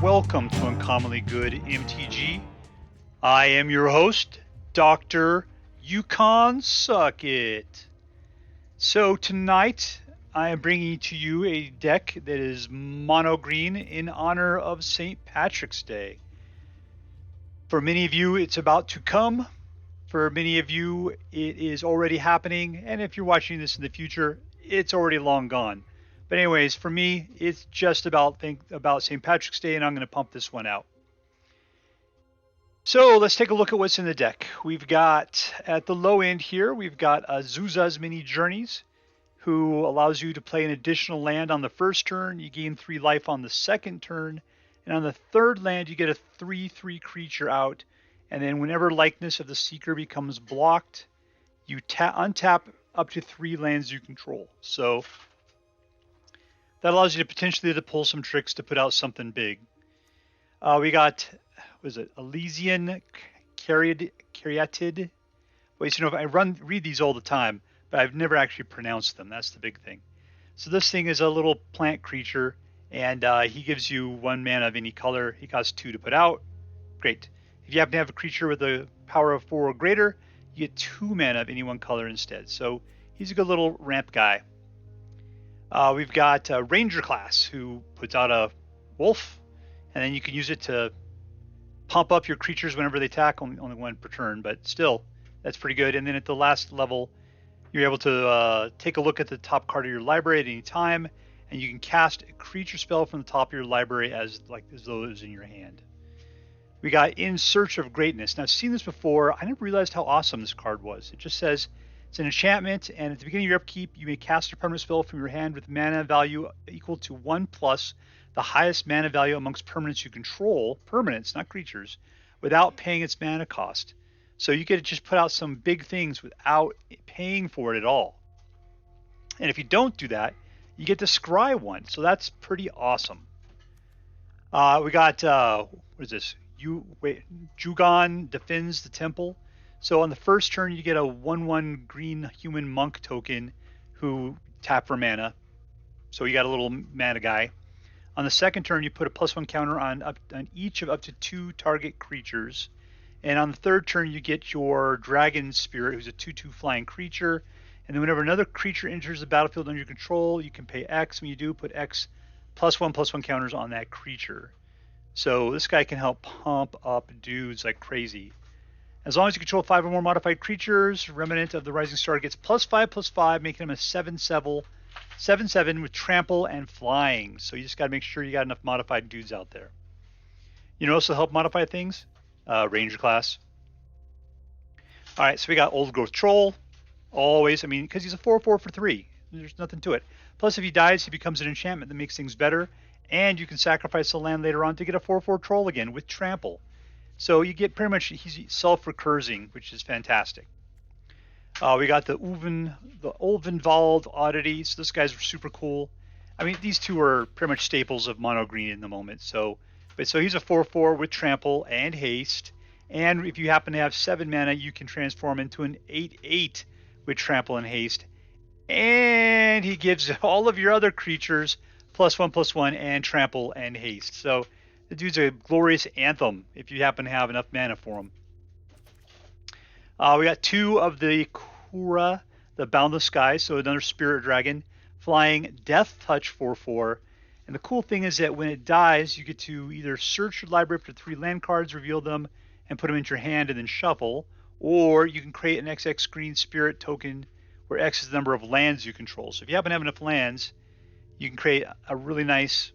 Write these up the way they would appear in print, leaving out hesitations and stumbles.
welcome to Uncommonly Good MTG. I am your host, Dr. Yukon Suckit. So tonight, I am bringing to you a deck that is mono green in honor of St. Patrick's Day. For many of you, it's about to come. For many of you, it is already happening. And if you're watching this in the future, it's already long gone. But anyways, for me, it's just about St. Patrick's Day, and I'm going to pump this one out. So let's take a look at what's in the deck. We've got, at the low end here, we've got Azusa's Mini Journeys, who allows you to play an additional land on the first turn. You gain 3 life on the second turn. And on the third land, you get a 3/3 creature out. And then whenever Likeness of the Seeker becomes blocked, you untap up to 3 lands you control. So that allows you to potentially pull some tricks to put out something big. We got, what is it, Ilysian Caryatid. Wait, you know, I read these all the time, but I've never actually pronounced them. That's the big thing. So this thing is a little plant creature, and he gives you 1 mana of any color. He costs 2 to put out. Great. If you happen to have a creature with a power of 4 or greater, you get 2 mana of any 1 color instead. So he's a good little ramp guy. We've got Ranger class, who puts out a wolf, and then you can use it to pump up your creatures whenever they attack, only 1 per turn, but still, that's pretty good. And then at the last level, you're able to take a look at the top card of your library at any time, and you can cast a creature spell from the top of your library as though it was in your hand. We got In Search of Greatness. Now, I've seen this before. I never realized how awesome this card was. It just says, it's an enchantment, and at the beginning of your upkeep, you may cast a permanent spell from your hand with mana value equal to 1+ the highest mana value amongst permanents you control, permanents, not creatures, without paying its mana cost. So you get to just put out some big things without paying for it at all. And if you don't do that, you get to scry 1. So that's pretty awesome. We got, what is this? Jugan Defends the Temple. So on the first turn, you get a 1/1 green human monk token who tap for mana. So you got a little mana guy. On the second turn, you put a +1 counter on each of up to 2 target creatures. And on the third turn, you get your Dragon Spirit, who's a 2/2 flying creature. And then whenever another creature enters the battlefield under your control, you can pay X. When you do, put X +1/+1 counters on that creature. So this guy can help pump up dudes like crazy. As long as you control 5 or more modified creatures, Remnant of the Rising Star gets +5/+5, making him a 7/7 with trample and flying. So you just got to make sure you got enough modified dudes out there. You know, also help modify things, Ranger class. All right, so we got Old Growth Troll. Always, I mean, because he's a 4/4 for 3. There's nothing to it. Plus, if he dies, he becomes an enchantment that makes things better. And you can sacrifice a land later on to get a 4/4 troll again with trample. So you get pretty much, he's self-recursing, which is fantastic. We got the Ulvenwald Oddity. So this guy's super cool. I mean, these two are pretty much staples of mono green in the moment. So he's a 4/4 with trample and haste. And if you happen to have 7 mana, you can transform into an 8/8 with trample and haste. And he gives all of your other creatures +1/+1 and trample and haste. So the dude's a glorious anthem if you happen to have enough mana for him. We got 2 of the Kura, the Boundless Sky, so another spirit dragon, flying Death Touch 4/4. And the cool thing is that when it dies, you get to either search your library for 3 land cards, reveal them, and put them into your hand and then shuffle, or you can create an XX green spirit token where X is the number of lands you control. So if you happen to have enough lands, you can create a really nice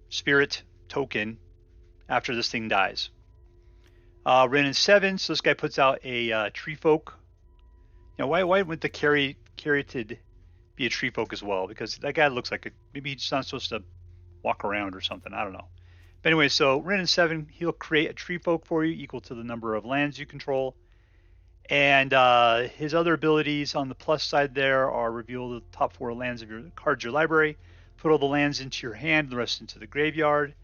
spirit token after this thing dies. Wrenn and Seven, so this guy puts out a tree folk. You know, why wouldn't the Caryatid be a tree folk as well? Because that guy looks like maybe he's not supposed to walk around or something. I don't know. But anyway, so Wrenn and Seven, he'll create a tree folk for you equal to the number of lands you control. And his other abilities on the plus side there are reveal the top 4 lands of your cards, your library, put all the lands into your hand, and the rest into the graveyard.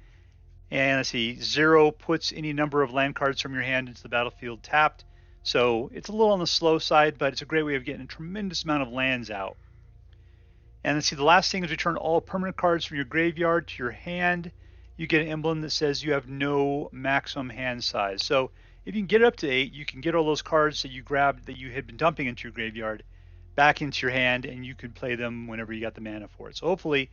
And let's see, 0 puts any number of land cards from your hand into the battlefield tapped. So it's a little on the slow side, but it's a great way of getting a tremendous amount of lands out. And let's see, the last thing is return all permanent cards from your graveyard to your hand. you get an emblem that says you have no maximum hand size. So if you can get it up to 8, you can get all those cards that you grabbed that you had been dumping into your graveyard back into your hand, and you can play them whenever you got the mana for it. So hopefully,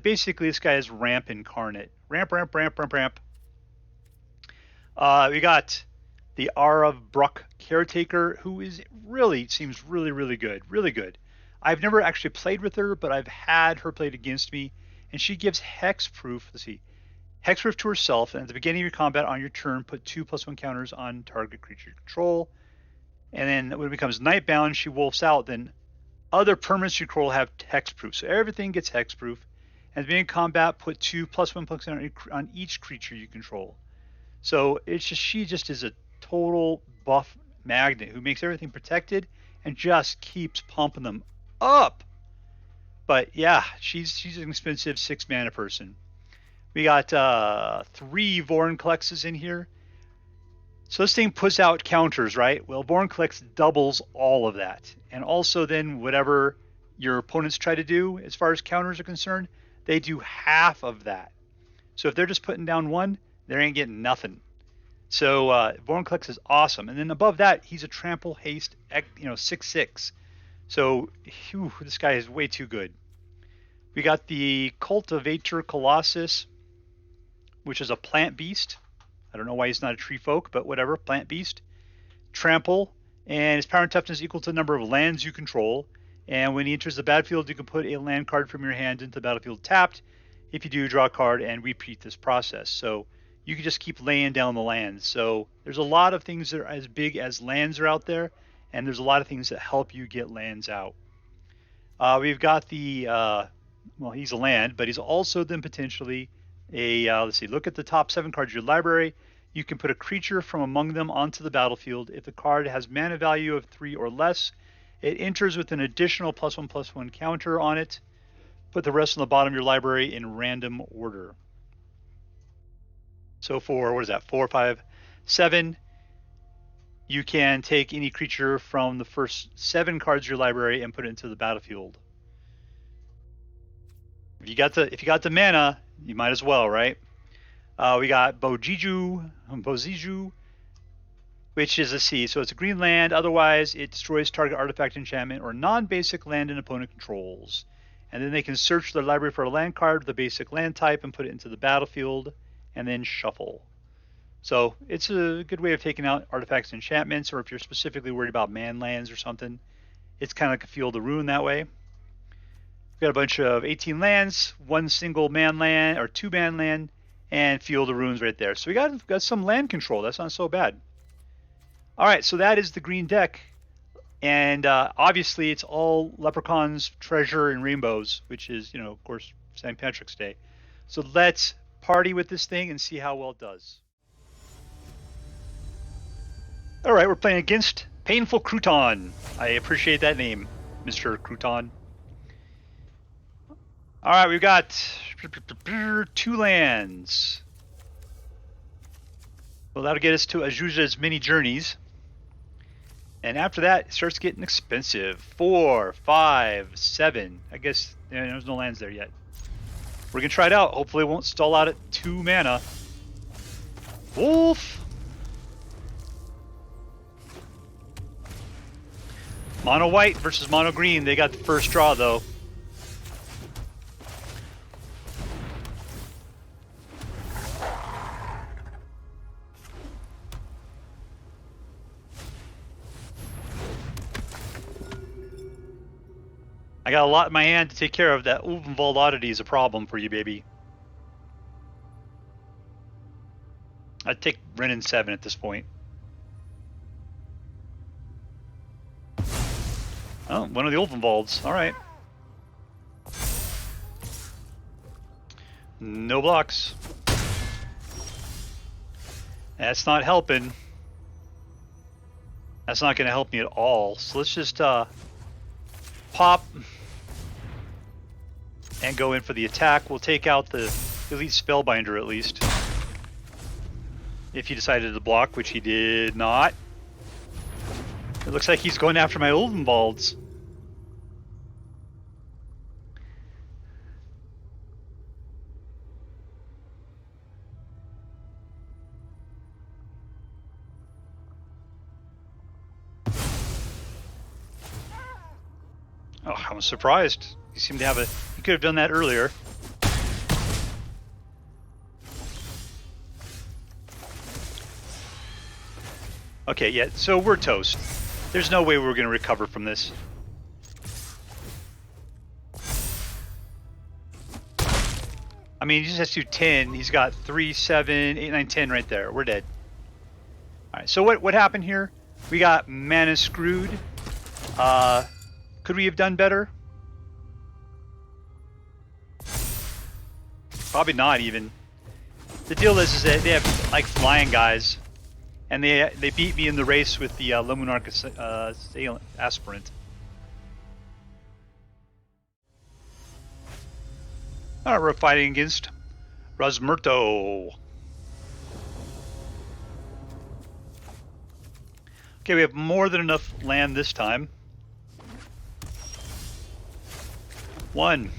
basically this guy is ramp incarnate. Ramp, ramp, ramp, ramp, ramp. We got the Avabruck Caretaker, who seems really, really good. Really good. I've never actually played with her, but I've had her played against me, and she gives hexproof. Let's see. Hexproof to herself, and at the beginning of your combat on your turn, put 2+1 counters on target creature you control. And then when it becomes Nightbound, she wolfs out. Then other permanents you control have hexproof. So everything gets hexproof. And at the beginning of combat, put 2+1 on each creature you control. So she just is a total buff magnet who makes everything protected and just keeps pumping them up. But yeah, she's an expensive 6 mana person. We got 3 Vorinclexes in here. So this thing puts out counters, right? Well, Vorinclex doubles all of that. And also then whatever your opponents try to do as far as counters are concerned, they do half of that. So if they're just putting down 1, they ain't getting nothing. So Vorinclex is awesome. And then above that, he's a trample haste, 6/6. So this guy is way too good. We got the Cultivator Colossus, which is a plant beast. I don't know why he's not a tree folk, but whatever, plant beast. Trample, and his power and toughness is equal to the number of lands you control. And when he enters the battlefield, you can put a land card from your hand into the battlefield tapped. If you do, draw a card and repeat this process. So you can just keep laying down the lands. So there's a lot of things that are as big as lands are out there, and there's a lot of things that help you get lands out. We've got the, well, he's a land, but he's also then potentially let's see, look at the top 7 cards of your library. You can put a creature from among them onto the battlefield. If the card has mana value of 3 or less, it enters with an additional +1/+1 counter on it. Put the rest on the bottom of your library in random order. So for, what is that, 4, 5, 7, you can take any creature from the first 7 cards of your library and put it into the battlefield. If you got the mana, you might as well, right? We got Boseiju, which is a C. So it's a green land. Otherwise, it destroys target artifact, enchantment, or non-basic land an opponent controls. And then they can search their library for a land card with the basic land type and put it into the battlefield, and then shuffle. So it's a good way of taking out artifacts and enchantments, or if you're specifically worried about man lands or something, it's kind of like a Field of Ruin that way. We've got a bunch of 18 lands, 1 single man land or 2 man land, and Field of Ruins right there. So we got some land control. That's not so bad. All right, so that is the green deck. And obviously it's all leprechauns, treasure, and rainbows, which is, of course, St. Patrick's Day. So let's party with this thing and see how well it does. All right, we're playing against PainfulCrouton. I appreciate that name, Mr. Crouton. All right, we've got 2 lands. Well, that'll get us to Azusa's Mini Journeys. And after that, it starts getting expensive. 4, 5, 7. I guess there's no lands there yet. We're going to try it out. Hopefully it won't stall out at 2 mana. Wolf! Mono white versus mono green. They got the first draw, though. I got a lot in my hand to take care of. That Ulvenwald Oddity is a problem for you, baby. I'd take Wrenn and Seven at this point. Oh, one of the Ulvenwalds. All right. No blocks. That's not helping. That's not going to help me at all. So let's just pop and go in for the attack. We'll take out the Elite Spellbinder at least. If he decided to block, which he did not. It looks like he's going after my Ulvenwalds. Oh, I'm surprised. You seem to have a... You could have done that earlier. Okay, yeah, so we're toast. There's no way we're going to recover from this. I mean, he just has to do 10. He's got 3, 7, 8, 9, 10 right there. We're dead. Alright, so what happened here? We got mana screwed. Could we have done better? Probably not even. The deal is that they have like flying guys. And they beat me in the race with the Luminarch Aspirant. Alright, we're fighting against Rosmerto. Okay, we have more than enough land this time. 1.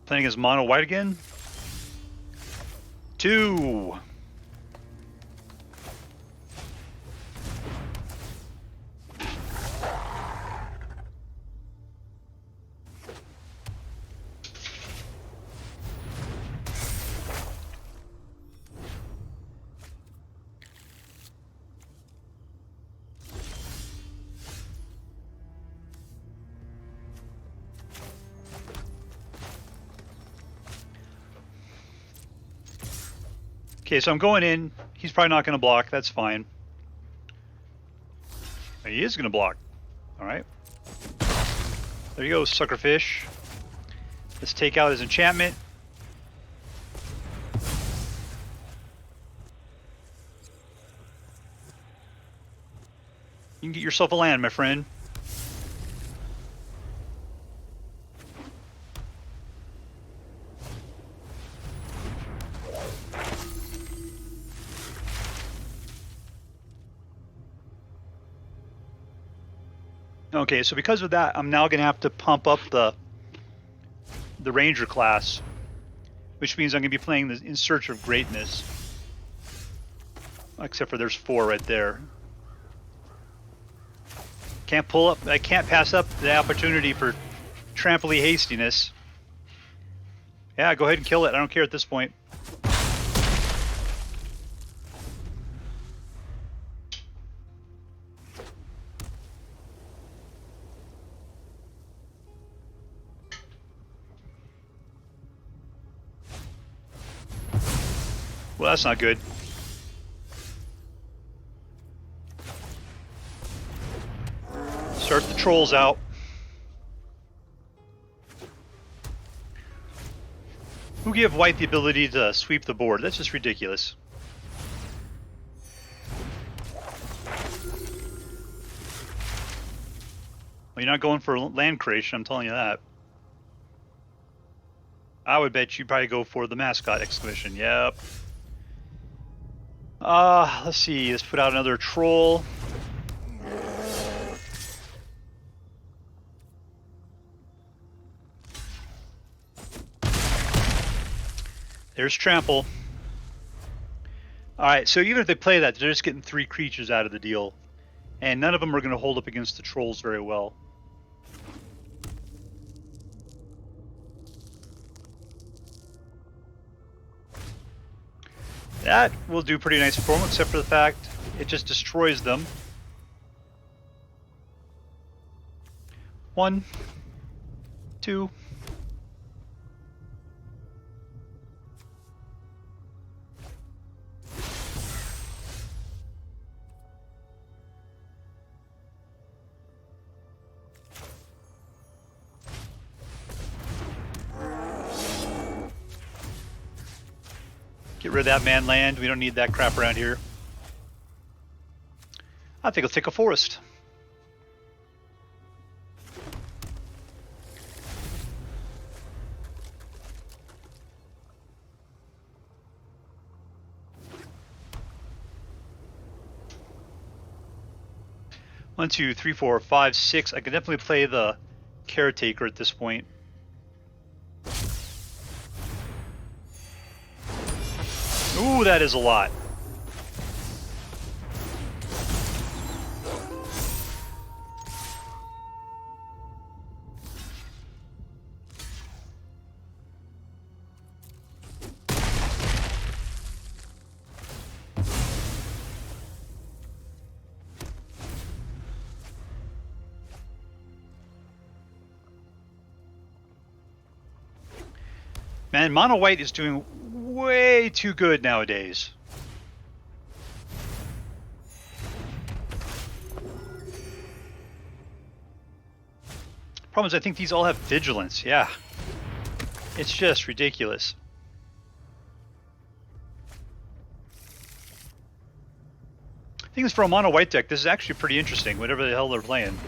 Playing as mono white again. 2. Okay, so I'm going in. He's probably not going to block. That's fine. He is going to block. Alright. There you go, Suckerfish. Let's take out his enchantment. You can get yourself a land, my friend. Okay, so because of that, I'm now going to have to pump up the Ranger class, which means I'm going to be playing this In Search of Greatness. Except for there's 4 right there. Can't pull up. I can't pass up the opportunity for Trampoly Hastiness. Yeah, go ahead and kill it. I don't care at this point. Well, that's not good. Start the trolls out. Who gave white the ability to sweep the board? That's just ridiculous. Well, you're not going for land creation, I'm telling you that. I would bet you'd probably go for the mascot exclamation. Yep. Let's see. Let's put out another troll. There's Trample. Alright, so even if they play that, they're just getting 3 creatures out of the deal. And none of them are going to hold up against the trolls very well. That will do pretty nice for them, except for the fact it just destroys them. 1, 2. Get rid of that man land. We don't need that crap around here. I think I'll take a forest. One, two, three, four, five, 6. I can definitely play the Caretaker at this point. Ooh, that is a lot. Man, mono white is doing way too good nowadays. Problem is, I think these all have vigilance. Yeah. It's just ridiculous. I think it's for a mono white deck. This is actually pretty interesting, whatever the hell they're playing.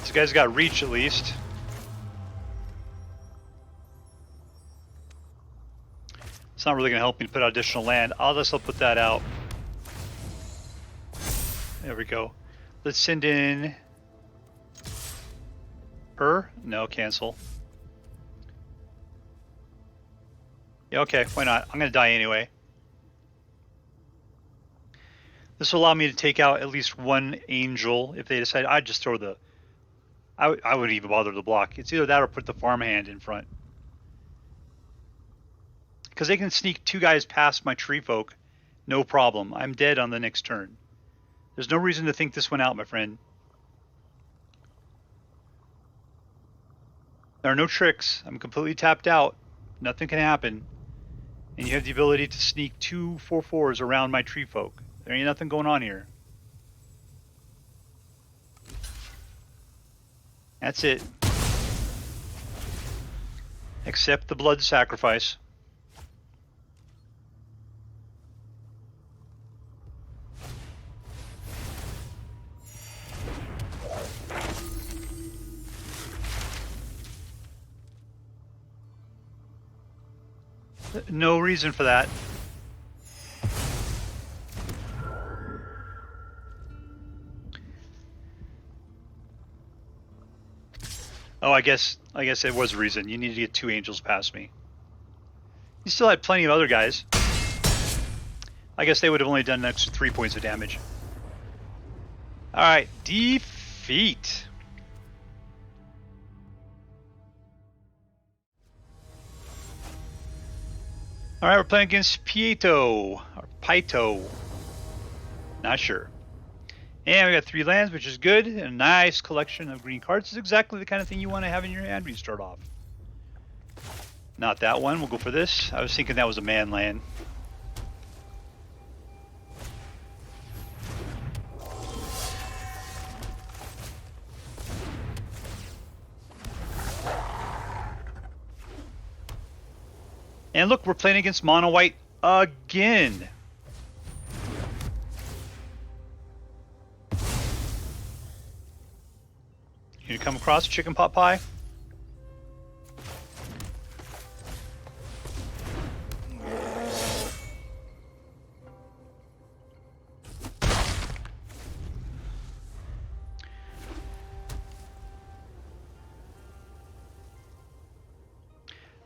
This guy's got reach at least. It's not really going to help me to put out additional land. I'll put that out. There we go. Let's send in her. No, cancel. Yeah, okay, why not? I'm going to die anyway. This will allow me to take out at least one angel if they decide. I'd just throw the... I wouldn't even bother to block. It's either that or put the farmhand in front. Because they can sneak two guys past my tree folk. No problem. I'm dead on the next turn. There's no reason to think this one out, my friend. There are no tricks. I'm completely tapped out. Nothing can happen. And you have the ability to sneak 2 4/4s around my tree folk. There ain't nothing going on here. That's it. Accept the blood sacrifice. No reason for that. Oh, I guess it was a reason. You need to get 2 angels past me. You still had plenty of other guys. I guess they would have only done an extra 3 points of damage. Alright, defeat. Alright, we're playing against Peito, or Peito. Not sure. And we got 3 lands, which is good. And a nice collection of green cards. This is exactly the kind of thing you want to have in your hand when you start off. Not that one. We'll go for this. I was thinking that was a man land. And look, we're playing against mono white again. You come across chicken pot pie?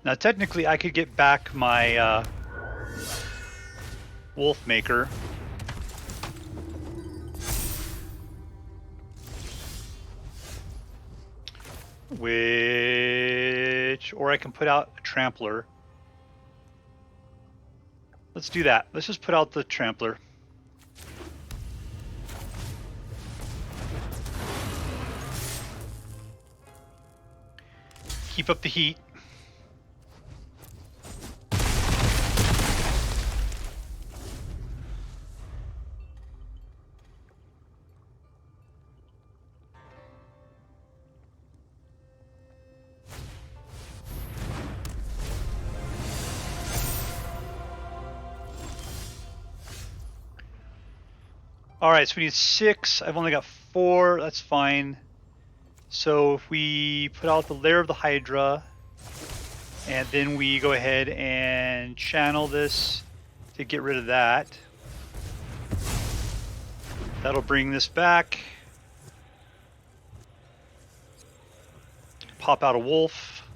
Now technically I could get back my Wolf Maker. Or I can put out a Trampler. Let's do that. Let's just put out the Trampler. Keep up the heat. Alright, so we need 6. I've only got 4. That's fine. So if we put out the Lair of the Hydra, and then we go ahead and channel this, to get rid of that. That'll bring this back. Pop out a wolf.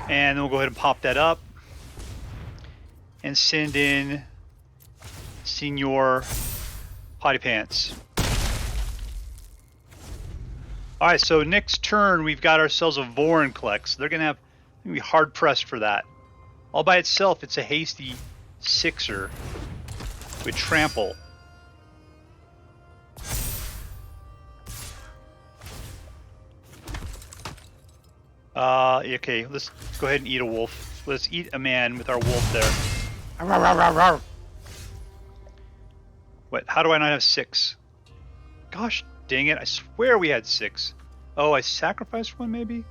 And then we'll go ahead and pop that up. And send in Senior Potty Pants. Alright, so next turn we've got ourselves a Vorinclex. They're gonna be hard pressed for that. All by itself, it's a hasty sixer with trample. Okay, let's go ahead and eat a wolf. Let's eat a man with our wolf there. What? How do I not have 6? Gosh dang it, I swear we had 6. Oh, I sacrificed one maybe?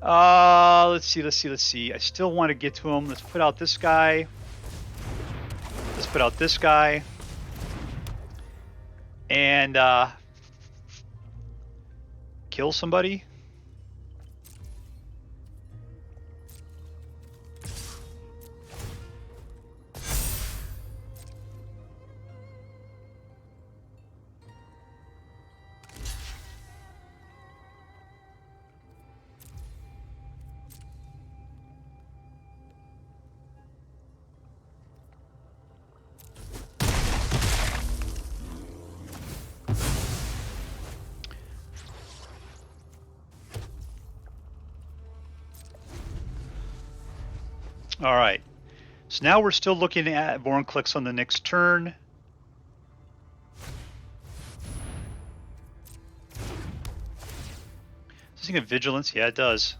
Let's see. I still want to get to him. Let's put out this guy. Let's put out this guy. And, kill somebody. All right, so now we're still looking at Vorinclex on the next turn. Does this thing have vigilance? Yeah, it does.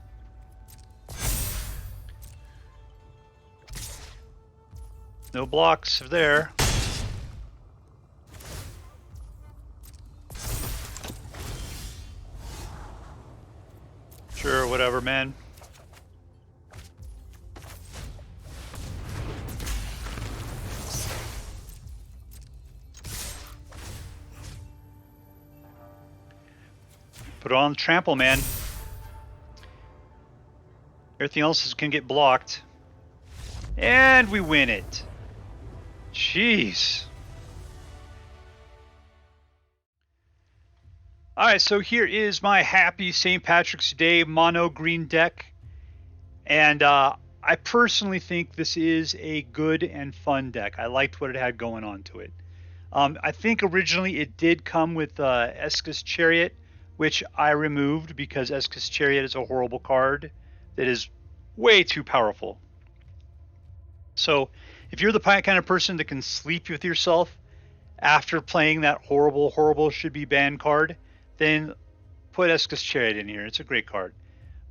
No blocks there. Sure, whatever, man. Put it on trample, man. Everything else can get blocked. And we win it. Jeez. Alright, so here is my happy St. Patrick's Day mono green deck. And I personally think this is a good and fun deck. I liked what it had going on to it. I think originally it did come with Esca's Chariot, which I removed because Esca's Chariot is a horrible card that is way too powerful. So if you're the kind of person that can sleep with yourself after playing that horrible should be banned card, then put Esca's Chariot in here. It's a great card.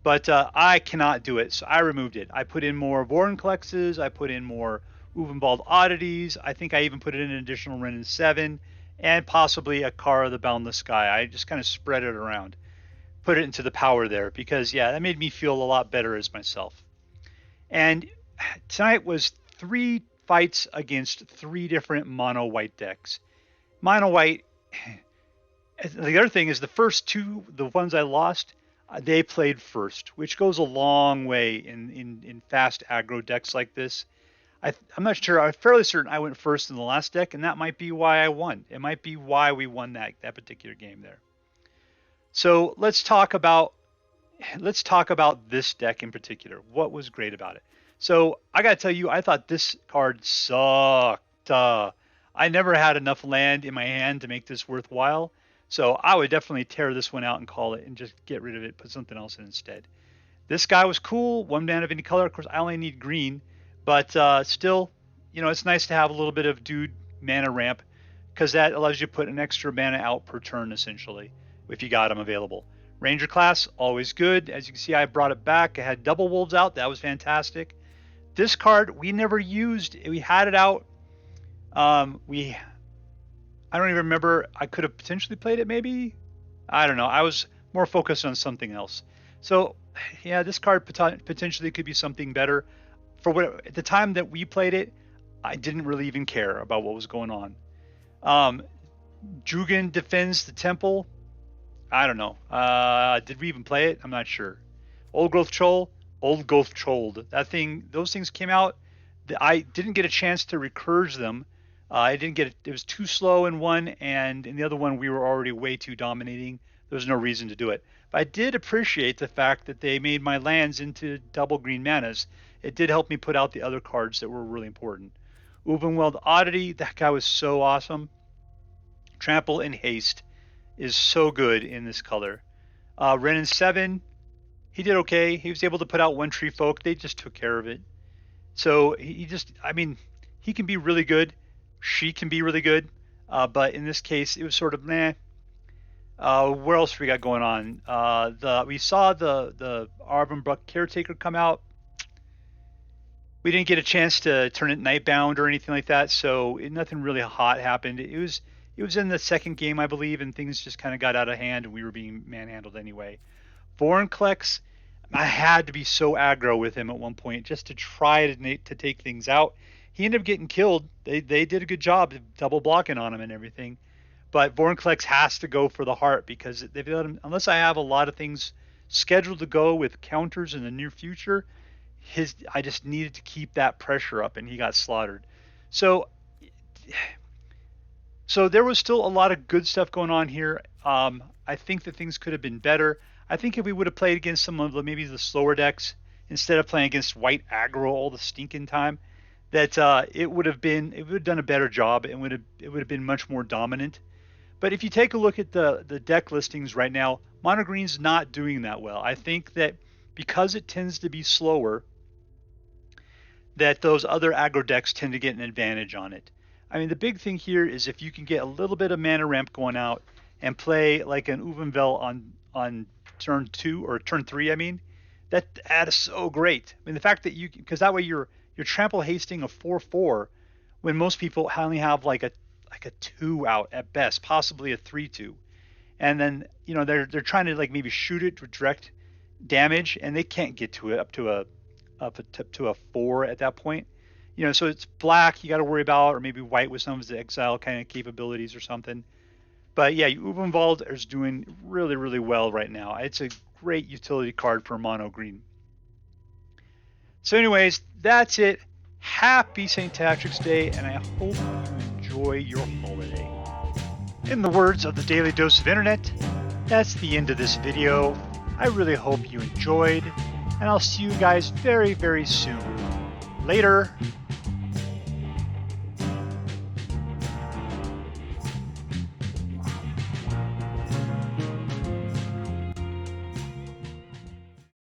But I cannot do it, so I removed it. I put in more Vorinclexes, I put in more Ulvenwald Oddities, I think I even put in an additional Wrenn and Seven, and possibly a Kura the Boundless Sky. I just kind of spread it around. Put it into the power there because, yeah, that made me feel a lot better as myself. And tonight was 3 fights against 3 different mono white decks. Mono white, the other thing is the first 2, the ones I lost, they played first, which goes a long way in fast aggro decks like this. I'm not sure. I'm fairly certain I went first in the last deck, and that might be why I won. It might be why we won that particular game there. So let's talk about this deck in particular. What was great about it? So I gotta tell you, I thought this card sucked. I never had enough land in my hand to make this worthwhile. So I would definitely tear this one out and call it and just get rid of it, put something else in instead. This guy was cool. 1 mana of any color. Of course, I only need green. But still, you know, it's nice to have a little bit of dude mana ramp because that allows you to put an extra mana out per turn, essentially, if you got them available. Ranger class, always good. As you can see, I brought it back. I had double wolves out. That was fantastic. This card, we never used. We had it out. I don't even remember. I could have potentially played it, maybe. I don't know. I was more focused on something else. So, yeah, this card potentially could be something better. At the time that we played it, I didn't really even care about what was going on. Jugan defends the temple. I don't know. Did we even play it? I'm not sure. Old Growth Troll, Old Growth Trolled. That thing, those things came out. I didn't get a chance to recurge them. I didn't get it. It was too slow in one, and in the other one, we were already way too dominating. There was no reason to do it. But I did appreciate the fact that they made my lands into double green manas. It did help me put out the other cards that were really important. Ulvenwald Oddity, that guy was so awesome. Trample and Haste is so good in this color. Wrenn and Seven, he did okay. He was able to put out one Tree Folk. They just took care of it. So I mean, he can be really good. She can be really good. But in this case, it was sort of meh. Where else we got going on? We saw the Avabruck Caretaker come out. We didn't get a chance to turn it Nightbound or anything like that, so nothing really hot happened. It was in the second game, I believe, and things just kind of got out of hand, and we were being manhandled anyway. Vorinclex, I had to be so aggro with him at one point just to try to take things out. He ended up getting killed. They did a good job of double blocking on him and everything. But Vorinclex has to go for the heart because they've let him, unless I have a lot of things scheduled to go with counters in the near future, I just needed to keep that pressure up, and he got slaughtered. So there was still a lot of good stuff going on here. I think that things could have been better. I think if we would have played against some of maybe the slower decks instead of playing against white aggro all the stinking time, that it would have done a better job, and it would have been much more dominant. But if you take a look at the deck listings right now, Mon-Green's not doing that well. I think that because it tends to be slower, that those other aggro decks tend to get an advantage on it. I mean, the big thing here is if you can get a little bit of mana ramp going out and play like an Ulvenwald on turn 2 or turn 3, I mean, that is so great. I mean, the fact that because that way you're trample hasting a 4/4 when most people only have like a 2 out at best, possibly a 3/2, and then they're trying to like maybe shoot it to direct damage, and they can't get to it up to a 4 at that point. So it's black you got to worry about, or maybe white with some of the exile kind of capabilities or something. But yeah, Ulvenwald is doing really, really well right now. It's a great utility card for mono green. So anyways, that's it. Happy St. Patrick's Day, and I hope you enjoy your holiday. In the words of the Daily Dose of Internet, that's the end of this video. I really hope you enjoyed, and I'll see you guys very, very soon. Later.